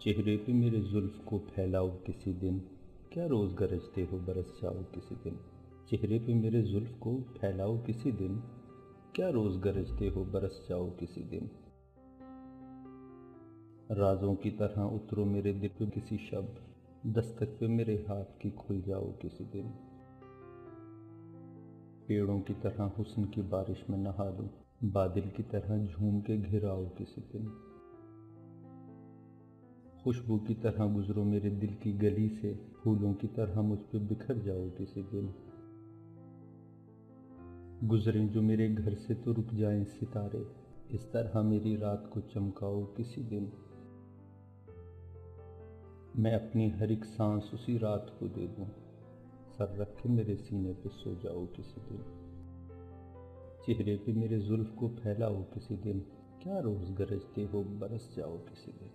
चेहरे पे मेरे जुल्फ को फैलाओ किसी दिन, क्या रोज़ गरजते हो बरस जाओ किसी दिन। चेहरे पे मेरे जुल्फ को फैलाओ किसी दिन, क्या रोज़ गरजते हो बरस जाओ किसी दिन। राजों की तरह उतरो मेरे दिल पे किसी शब्द, दस्तक पे मेरे हाथ की खुल जाओ किसी दिन। पेड़ों की तरह हुस्न की बारिश में नहा दूं, बादल की तरह झूम के घिराओ किसी दिन। खुशबू की तरह गुजरो मेरे दिल की गली से, फूलों की तरह मुझ पे बिखर जाओ किसी दिन। गुजरें जो मेरे घर से तो रुक जाएं सितारे, इस तरह मेरी रात को चमकाओ किसी दिन। मैं अपनी हर एक सांस उसी रात को दे दूं, सर रख के मेरे सीने पे सो जाओ किसी दिन। चेहरे पे मेरे जुल्फ को फैलाओ किसी दिन, क्या रोज़ गरजते हो बरस जाओ किसी दिन।